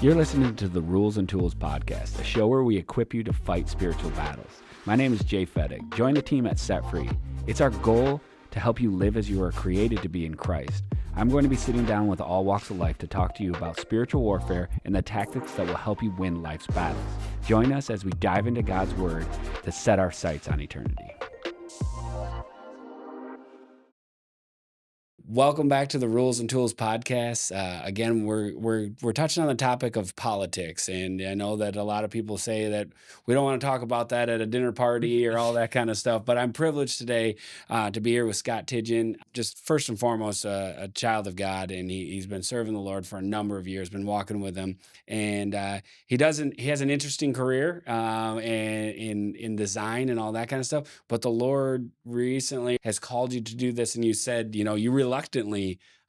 You're listening to the Rules and Tools podcast, a show where we equip you to fight spiritual battles. My name is Jay Fedek. Join the team at Set Free. It's our goal to help you live as you are created to be in Christ. I'm going to be sitting down with all walks of life to talk to you about spiritual warfare and the tactics that will help you win life's battles. Join us as we dive into God's Word to set our sights on eternity. Welcome back to the Rules and Tools podcast. Again, we're touching on the topic of politics, and I know that a lot of people say that we don't want to talk about that at a dinner party or all that kind of stuff. But I'm privileged today to be here with Scott Tiedgen. Just first and foremost, a child of God, and he's been serving the Lord for a number of years, been walking with Him, and he has an interesting career and in design and all that kind of stuff. But the Lord recently has called you to do this, and you said, you reluctantly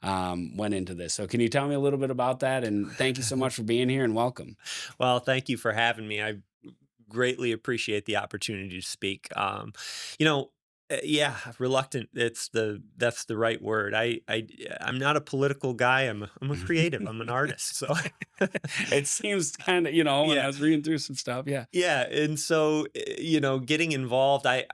went into this. So can you tell me a little bit about that? And thank you so much for being here and welcome. Well, thank you for having me. I greatly appreciate the opportunity to speak. Yeah, reluctant. That's the right word. I'm not a political guy. I'm a creative. I'm an artist. So It seems kind of, when I yeah, was reading through some stuff. Yeah. yeah. And so getting involved. I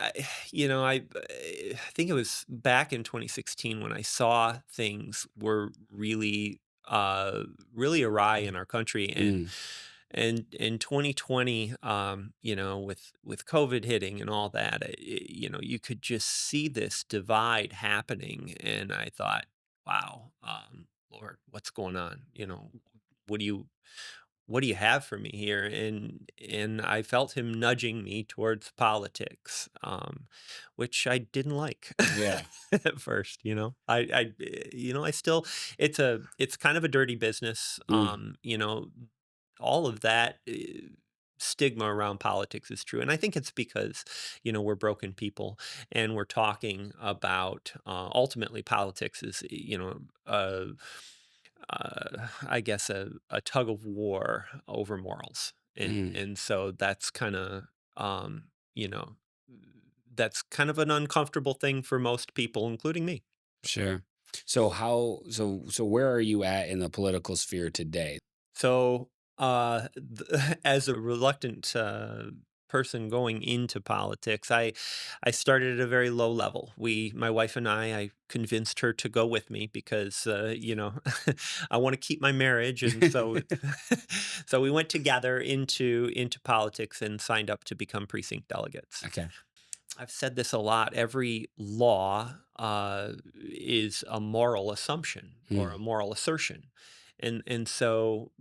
think it was back in 2016 when I saw things were really awry in our country. Mm, And in 2020, with COVID hitting and all that, you could just see this divide happening, and I thought, "Wow, Lord, what's going on? What do you what do you have for me here?" And I felt Him nudging me towards politics, which I didn't like yeah. at first. I still it's kind of a dirty business. Mm, All of that stigma around politics is true. And I think it's because, we're broken people and we're talking about ultimately politics is, I guess a tug of war over morals. And, mm, and so that's kind of, you know, that's kind of an uncomfortable thing for most people, including me. sure. So where are you at in the political sphere today? So, as a reluctant person going into politics, I started at a very low level. My wife and I convinced her to go with me because I want to keep my marriage, and so so we went together into politics and signed up to become precinct delegates. Okay. I've said this a lot. Every law is a moral assumption or a Mm, moral assertion, and so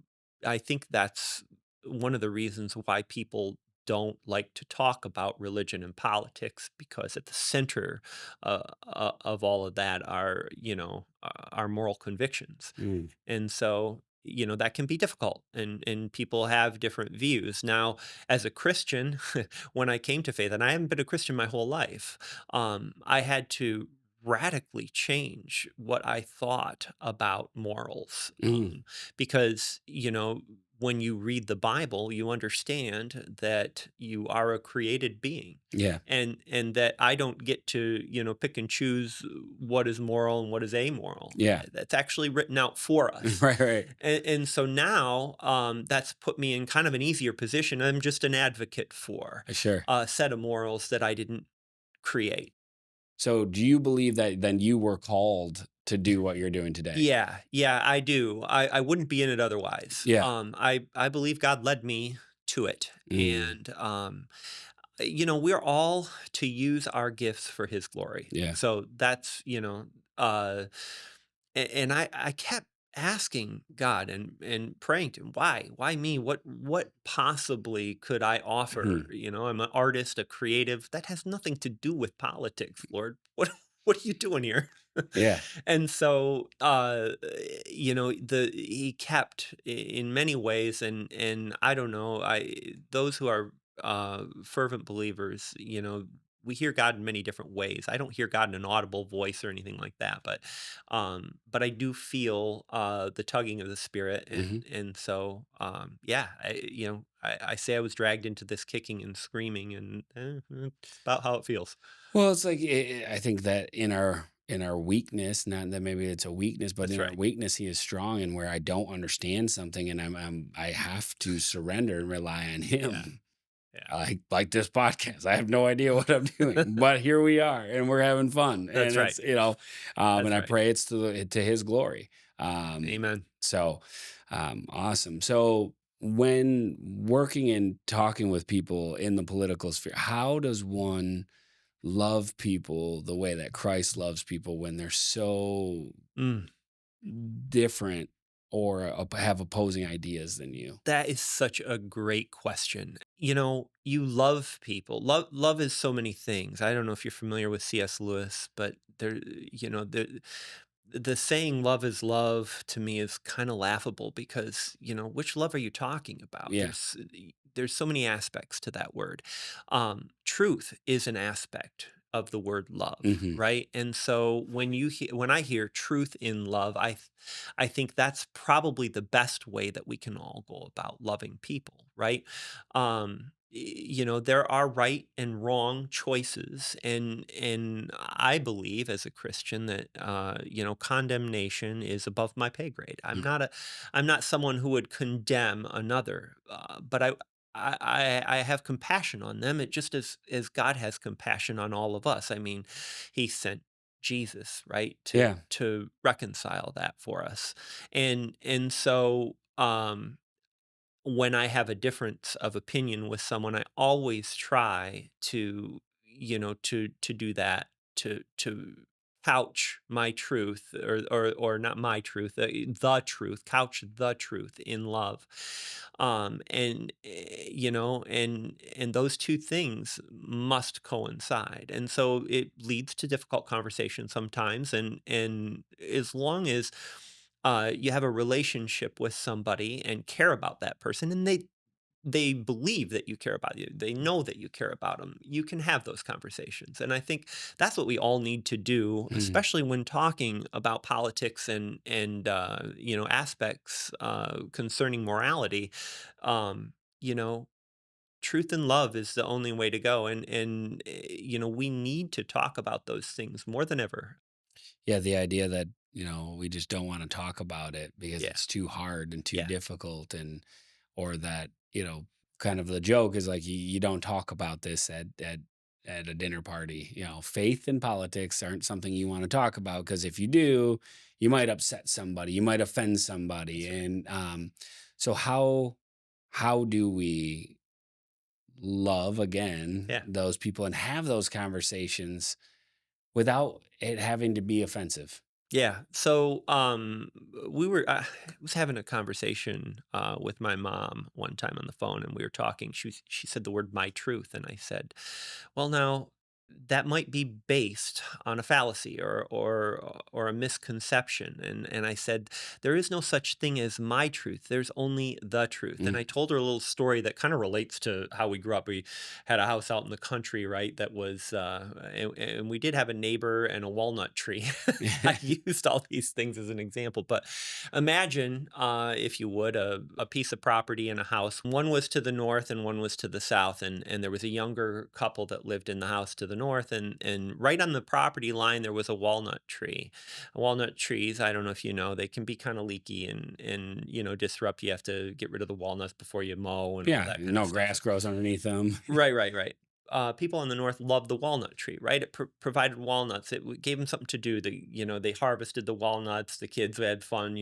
I think that's one of the reasons why people don't like to talk about religion and politics, because at the center of all of that are our moral convictions, mm, and so that can be difficult, and people have different views. Now, as a Christian, when I came to faith, and I haven't been a Christian my whole life, I had to radically change what I thought about morals. mm. Because, when you read the Bible, you understand that you are a created being. Yeah. And that I don't get to, pick and choose what is moral and what is amoral. Yeah. That's actually written out for us. Right. Right. And so now that's put me in kind of an easier position. I'm just an advocate for Sure. a set of morals that I didn't create. So do you believe that then you were called to do what you're doing today? Yeah, I do. I wouldn't be in it otherwise. Yeah. I believe God led me to it, Mm, and we're all to use our gifts for His glory. yeah. So that's and I kept asking God and praying to Him, why me? What possibly could I offer? Mhm. I'm an artist, a creative. That has nothing to do with politics, Lord. What are you doing here? Yeah. And so he kept in many ways, and I don't know, I those who are fervent believers, we hear God in many different ways. I don't hear God in an audible voice or anything like that, but I do feel the tugging of the Spirit, Mhm. and so yeah, I say I was dragged into this kicking and screaming, and it's about how it feels. Well, it's like I think that in our in our weakness, not that maybe it's a weakness, but That's in our right. weakness, he is strong. And where I don't understand something, and I have to surrender and rely on Yeah, him. yeah. Like this podcast, I have no idea what I'm doing, but here we are, and we're having fun, and That's right. it's and That's I right. pray it's to His glory. Um, Amen. so awesome. So when working and talking with people in the political sphere, how does one love people the way that Christ loves people when they're so Mm. different or have opposing ideas than you? That is such a great question. You know, you love people. Love is so many things. I don't know if you're familiar with C.S. Lewis, but the saying "love is love" to me is kind of laughable because, which love are you talking about? Yeah. There's so many aspects to that word. Truth is an aspect of the word love, Hmm. right? And so when I hear truth in love, I think that's probably the best way that we can all go about loving people, right? There are right and wrong choices, and I believe as a Christian that condemnation is above my pay grade. I'm not someone who would condemn another, but I have compassion on them. It just as God has compassion on all of us. I mean, He sent Jesus, right, to Yeah. to reconcile that for us, and so when I have a difference of opinion with someone, I always try to do that, to couch my truth, or not my truth, the truth, couch the truth in love. And those two things must coincide. And so it leads to difficult conversations sometimes, and as long as you have a relationship with somebody and care about that person, and they believe that you care about you. They know that you care about them. You can have those conversations, and I think that's what we all need to do, Mm. especially when talking about politics and aspects concerning morality. Um, you know, Truth and love is the only way to go, and we need to talk about those things more than ever. Yeah, the idea that, we just don't want to talk about it because Yeah, it's too hard and too yeah, difficult, and or that, kind of the joke is like you don't talk about this at a dinner party. Faith and politics aren't something you want to talk about because if you do, you might upset somebody, you might offend somebody. that's right. And so how do we love again Yeah. those people and have those conversations without it having to be offensive? Yeah. So I was having a conversation with my mom one time on the phone, and we were talking. She said the word "my truth," and I said, "Well, now that might be based on a fallacy or a misconception." And I said, "There is no such thing as my truth. There's only the truth." And I Mm. told her a little story that kind of relates to how we grew up. We had a house out in the country, right? That was, and we did have a neighbor and a walnut tree. I used all these things as an example, but imagine, if you would, a piece of property and a house. One was to the north and one was to the south, and there was a younger couple that lived in the house to the north, and right on the property line there was a walnut tree. Walnut trees, I don't know if you know, they can be kind of leaky and disrupt. You have to get rid of the walnuts before you mow and all Yeah, that kind of no stuff. grass grows underneath them. Right, right, right. People in the north loved the walnut tree, right? It provided walnuts. Gave them something to do. They harvested the walnuts. The kids had fun,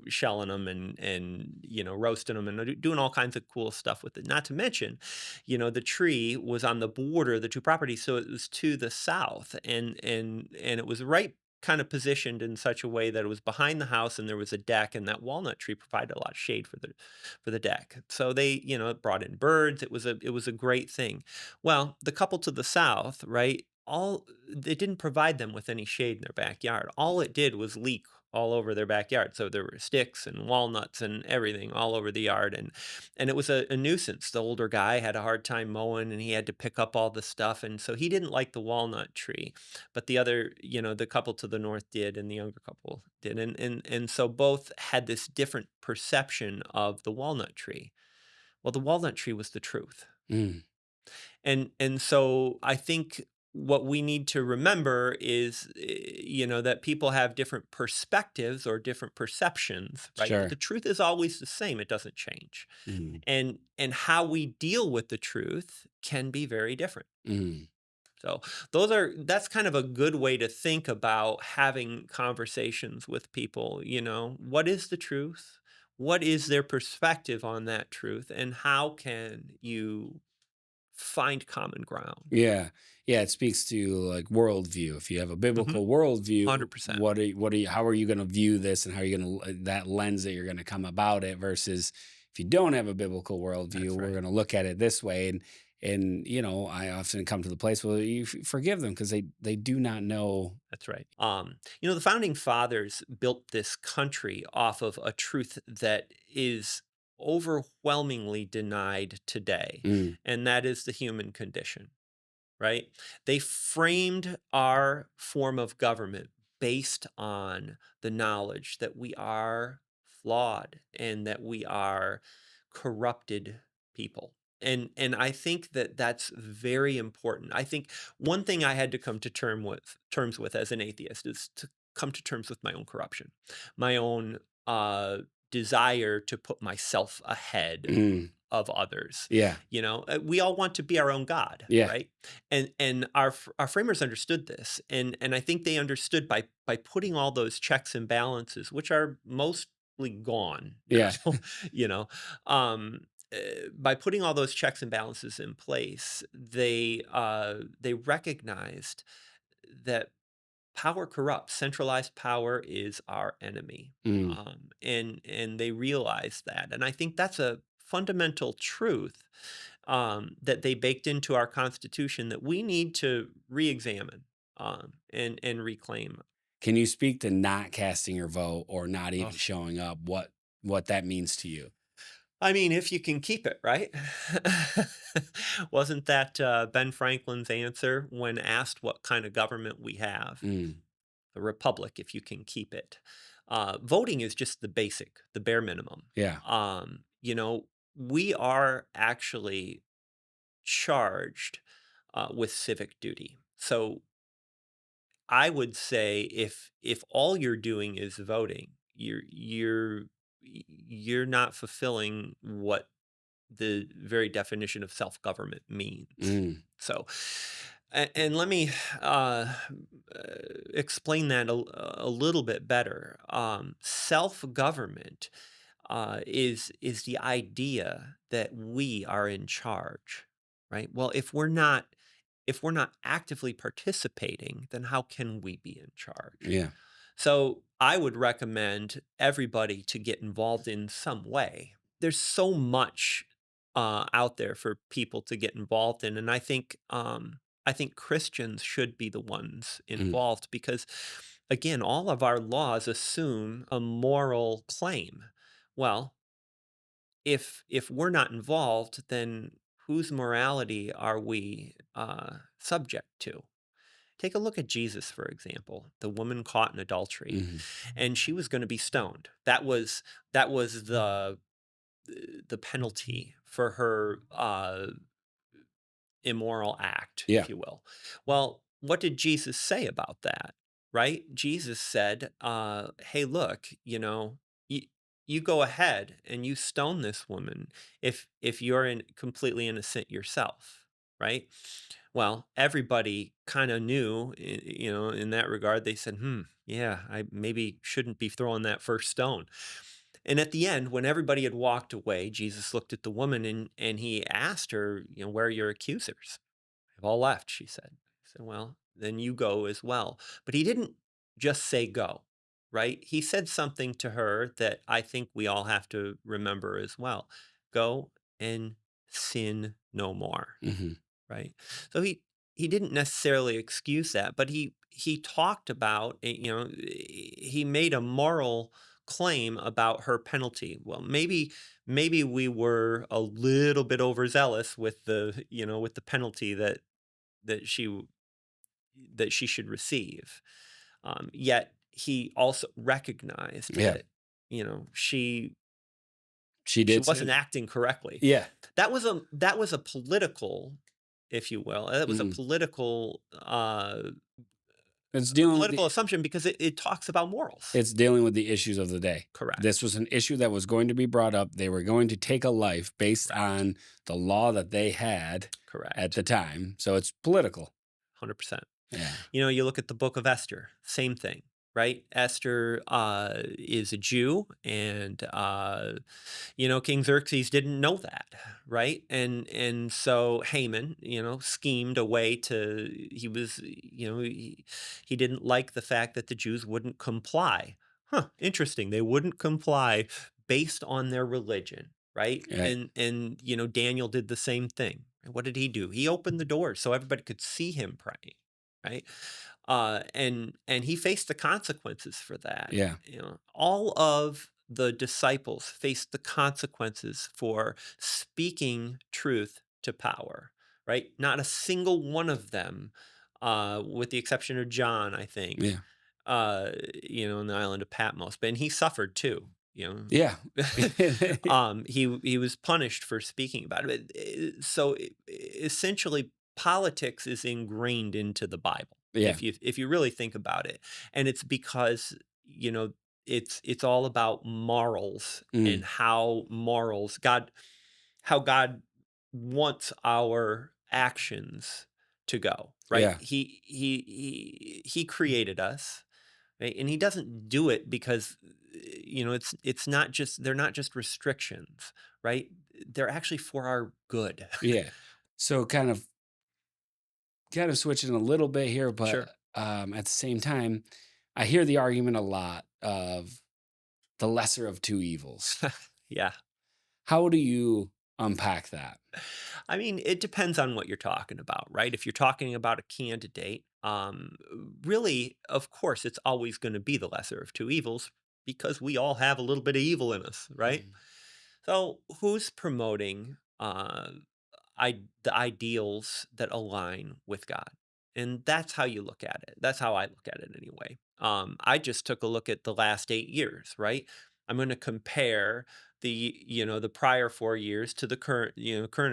shelling them and roasting them and doing all kinds of cool stuff with it. Not to mention, the tree was on the border of the two properties, so it was to the south, and it was right kind of positioned in such a way that it was behind the house, and there was a deck, and that walnut tree provided a lot of shade for the deck. So it brought in birds. It was a great thing. Well, the couple to the south, right? All It didn't provide them with any shade in their backyard. All it did was leak all over their backyard. So there were sticks and walnuts and everything all over the yard, and it was a nuisance. The older guy had a hard time mowing, and he had to pick up all the stuff, and so he didn't like the walnut tree, but the couple to the north did, and the younger couple did, and so both had this different perception of the walnut tree. Well, the walnut tree was the truth. Mm. And so I think what we need to remember is, that people have different perspectives or different perceptions, right? But the Sure. truth is always the same. It doesn't change. Mhm. And how we deal with the truth can be very different. Mhm. So that's kind of a good way to think about having conversations with people, what is the truth? What is their perspective on that truth? And how can you find common ground? Yeah. Yeah, it speaks to, like, worldview. If you have a Mhm. biblical worldview, 100%. how are you gonna view this, and how are you gonna that lens that you're gonna come about it, versus if you don't have a biblical worldview, That's we're right. gonna look at it this way. And I often come to the place where you forgive them because they do not know. That's right. The founding fathers built this country off of a truth that is overwhelmingly denied today, Mm, and that is the human condition, right? They framed our form of government based on the knowledge that we are flawed and that we are corrupted people. And I think that that's very important. I think one thing I had to come to terms with as an atheist is to come to terms with my own corruption, my own desire to put myself ahead mm, of others. yeah, We all want to be our own God, yeah, right? And our framers understood this, and I think they understood by putting all those checks and balances, which are mostly gone yeah, now, you know, um, by putting all those checks and balances in place, they recognized that power corrupts. Centralized power is our enemy. mm. And they realize that. And I think that's a fundamental truth that they baked into our Constitution that we need to re-examine and reclaim. Can you speak to not casting your vote or not even Oh, showing up? What that means to you? I mean, if you can keep it, right? Wasn't that Ben Franklin's answer when asked what kind of government we have? Mm, A republic if you can keep it. Voting is just the bare minimum. yeah. We are actually charged with civic duty. So I would say if all you're doing is voting, you're not fulfilling what the very definition of self-government means. Mm, So, and let me uh, explain that a little bit better. Self-government is the idea that we are in charge, right? Well, if we're not actively participating, then how can we be in charge? yeah. So I would recommend everybody to get involved in some way. There's so much out there for people to get involved in, and I think Christians should be the ones Mm, involved because, again, all of our laws assume a moral claim. Well, if we're not involved, then whose morality are we subject to? Take a look at Jesus, for example, the woman caught in adultery, mhm. and she was going to be stoned. That was the penalty for her immoral act, Yeah. if you will. Well, what did Jesus say about that? Right? Jesus said, "Hey, look, you, you go ahead and you stone this woman if you're completely innocent yourself." Right? Well, everybody kind of knew, in that regard. They said, yeah, I maybe shouldn't be throwing that first stone." And at the end, when everybody had walked away, Jesus looked at the woman and he asked her, "Where are your accusers?" "They've all left," she said. He said, "Well, then you go as well." But he didn't just say go, right? He said something to her that I think we all have to remember as well. Go and sin no more, Mhm. right? So he didn't necessarily excuse that, but he talked about, he made a moral claim about her penalty. Well, maybe we were a little bit overzealous with the penalty that she that she should receive. Yet he also recognized Yeah. that she She she did wasn't sin. acting correctly. Yeah. That was a political if you will. It was Mhm. It's a dealing with political the assumption because it talks about morals. it's dealing with the issues of the day. This Correct. was an issue that was going to be brought up. They were going to take a life based Correct. on the law that they had at Correct. the time. So it's political. 100%. Yeah. You look at the book of Esther, same thing, right? Esther is a Jew, and King Xerxes didn't know that, right? And so Haman, schemed a way to. He didn't like the fact that the Jews wouldn't comply. Huh, interesting. They wouldn't comply based on their religion, right? Right. And Daniel did the same thing. What did he do? He opened the doors so everybody could see him praying, right? And he faced the consequences for that. Yeah. All of the disciples faced the consequences for speaking truth to power, right? Not a single one of them, with the exception of John, I think, Yeah. in the island of Patmos, but and he suffered too. Yeah. He was punished for speaking about it. So essentially, politics is ingrained into the Bible Yeah. if you really think about it, and it's because it's all about morals and Mm. how God wants our actions to go, right? Yeah. He created us, right? And he doesn't do it because it's not just they're not just restrictions, right? They're actually for our good. Yeah. So kind of switching a little bit here, but Sure. at the same time, I hear the argument a lot of the lesser of two evils. Yeah. How do you unpack that? I mean, it depends on what you're talking about, right? If you're talking about a candidate, really, of course, it's always going to be the lesser of two evils because we all have a little bit of evil in us, right? Mhm. So, who's promoting the ideals that align with God? And that's how you look at it. That's how I look at it anyway. I just took a look at the last 8 years, right? I'm going to compare the prior 4 years to the current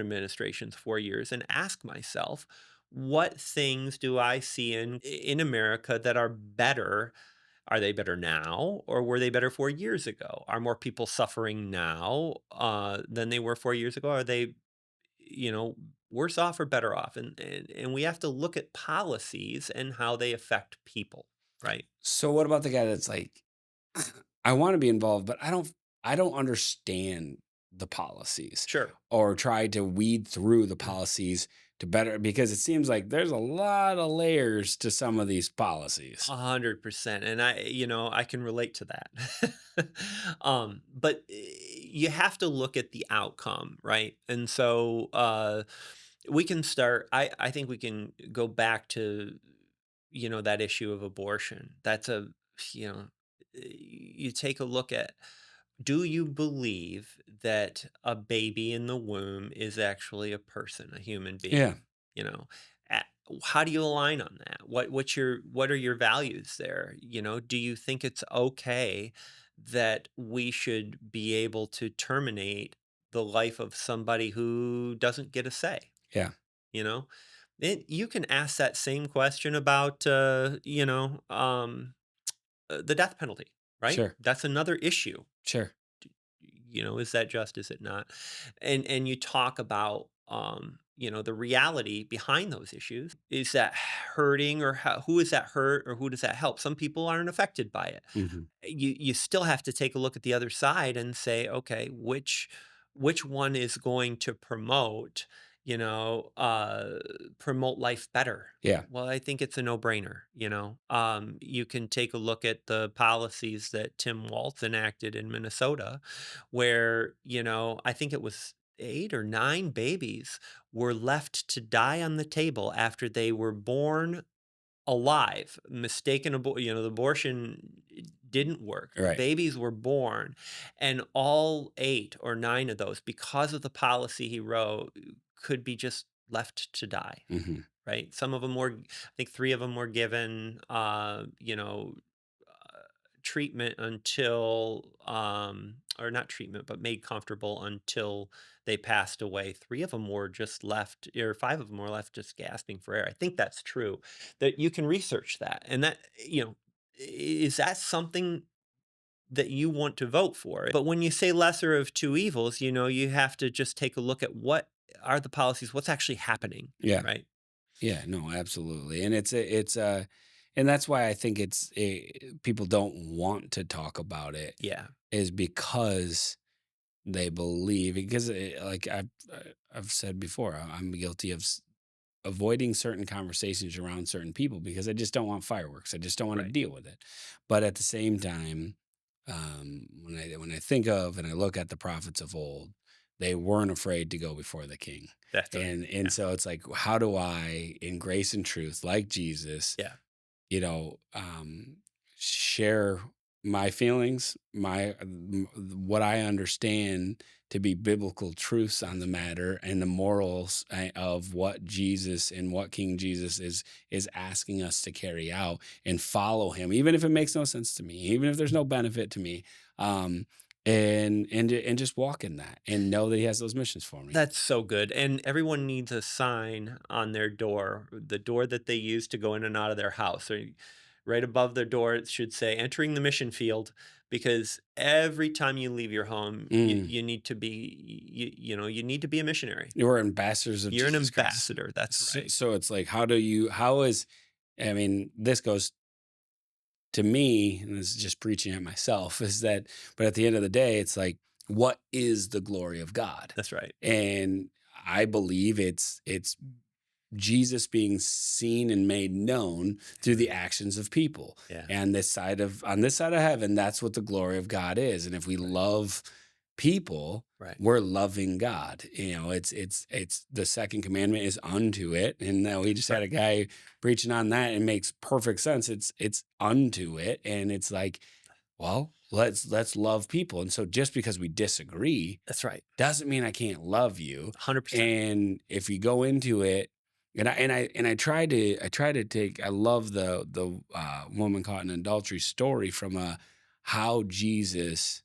administration's 4 years and ask myself, what things do I see in America that are better? Are they better now, or were they better 4 years ago? Are more people suffering now than they were 4 years ago? Are they, you know, worse off or better off? And we have to look at policies and how they affect people, right? So what about the guy that's like, I want to be involved, but I don't understand the policies Sure. or try to weed through the policies to better because it seems like there's a lot of layers to some of these policies. 100%. And I can relate to that. But you have to look at the outcome, right? And so we can start, I think we can go back to, that issue of abortion. You know, you take a look at, do you believe that a baby in the womb is actually a person, a human Yeah. being? You know, A- how do you align on that? What are your values there? Do you think it's okay that we should be able to terminate the life of somebody who doesn't get a say? Yeah. You know, you can ask that same question about the death penalty, right? Sure. That's another issue. Sure. Is that just, is it not? And you talk about the reality behind those issues. Is that hurting, or who is that hurt, or who does that help? Some people aren't affected by it. Mhm. You still have to take a look at the other side and say, okay, which one is going to promote life better? Yeah. Well, I think it's a no-brainer. You can take a look at the policies that Tim Walz enacted in Minnesota, where I think it was 8 or 9 babies were left to die on the table after they were born alive. The abortion didn't work. The Right. babies were born, and all 8 or 9 of those, because of the policy he wrote, could be just left to die. Mhm. Right? Some of them were, I think 3 of them were given, treatment until, or not treatment, but made comfortable until they passed away. 3 of them were just left, or 5 of them were left just gasping for air. I think that's true. That you can research that, and that, is that something that you want to vote for? But when you say lesser of 2 evils, you have to just take a look at what are the policies, what's actually happening, Yeah. right? Yeah, no, absolutely. And and that's why I think people don't want to talk about it, Yeah, is because they believe, because like I've said before, I'm guilty of avoiding certain conversations around certain people because I just don't want fireworks. I just don't want to right. deal with it. But at the same time, when I think of and I look at the prophets of old, they weren't afraid to go before the king. That's right. And Yeah, so it's like, how do I, in grace and truth, like Jesus, yeah, you know, share my feelings, what I understand to be biblical truths on the that's right. matter, and the morals of what Jesus and what King Jesus is asking us to carry out and follow him, even if it makes no sense to me, even if there's no benefit to me, um, and just walk in that and know that he has those missions for me. That's so good, and everyone needs a sign on their door, the door that they use to go in and out of their house, or right above their door, it should say, "Entering the mission field," because every time you leave your home, Mm. you need to be, you need to be a missionary. We're ambassadors of You're an Jesus Christ. ambassador, that's So, right. so it's like, how is, I mean, this goes to me, and this is just preaching at myself, is that, but at the end of the day, it's like, what is the glory of God? That's right. And I believe it's Jesus being seen and made known through the Amen. actions of people. Yeah, And on this side of heaven, that's what the glory of God is. And if we right, love people, right. we're loving God. It's the second commandment is unto it. And we just had Right. a guy preaching on that. It makes perfect sense. It's unto it. And it's like, well, let's love people. And so just because we disagree That's right. doesn't mean I can't love you. 100%. And if you go into it, and I try to take, I love the woman caught in adultery story from a how Jesus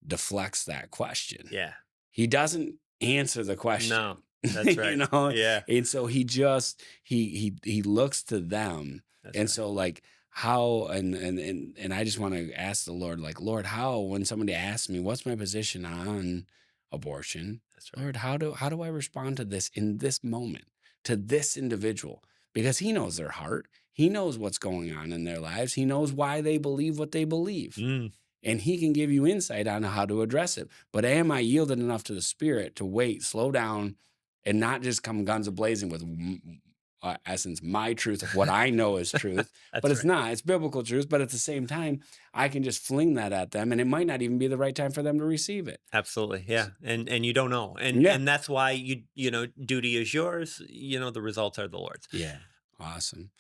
deflects that question. Yeah. He doesn't answer the No, question, that's right. Yeah, and so he just he looks to them, that's and right. so like how and I just want to ask the Lord, like, Lord, how, when somebody asks me what's my position on abortion, That's right. Lord, how do I respond to this in this moment, to this individual, because He knows their heart, He knows what's going on in their lives, He knows why they believe what they believe, Mm, and he can give you insight on how to address it. But am I yielded enough to the Spirit to wait, slow down, and not just come guns a blazing with essence my truth of what I know is truth, but that's it's right. not. It's biblical truth. But at the same time, I can just fling that at them, and it might not even be the right time for them to receive it. Absolutely, yeah, and you don't know, and Yeah, and that's why duty is yours, the results are the Lord's. yeah, awesome.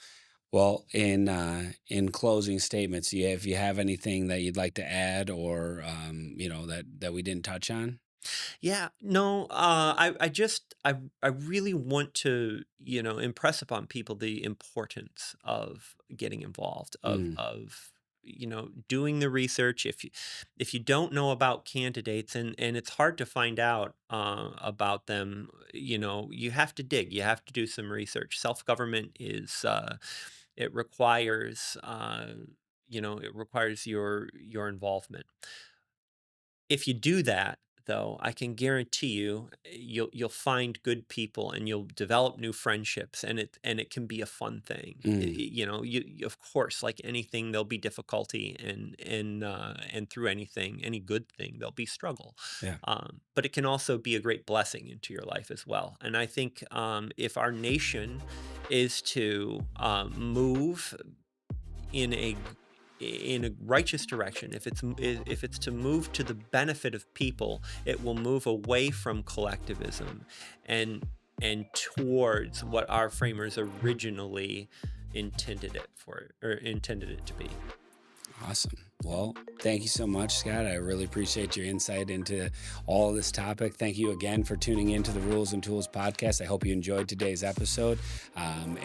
Well, in closing statements, yeah, if you have anything that you'd like to add, or that we didn't touch on. Yeah, no, I really want to, impress upon people the importance of getting involved, Mm, doing the research. If you don't know about candidates, and it's hard to find out about them, you have to dig, you have to do some research. Self-government is it requires your involvement. If you do that, though, I can guarantee you, you'll find good people and you'll develop new friendships, and it can be a fun thing. mm, Of course, like anything, there'll be difficulty, and through any good thing, there'll be struggle. yeah. But it can also be a great blessing into your life as well. And I think, if our nation is to move in a righteous direction, if it's to move to the benefit of people, it will move away from collectivism, and towards what our framers originally intended it to be. Awesome. Well, thank you so much, Scott. I really appreciate your insight into all of this topic. Thank you again for tuning into the Rules and Tools podcast. I hope you enjoyed today's episode.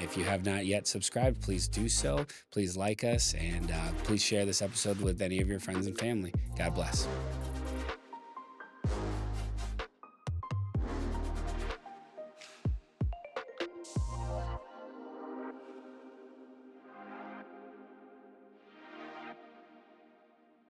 If you have not yet subscribed, please do so. Please like us, and please share this episode with any of your friends and family. God bless.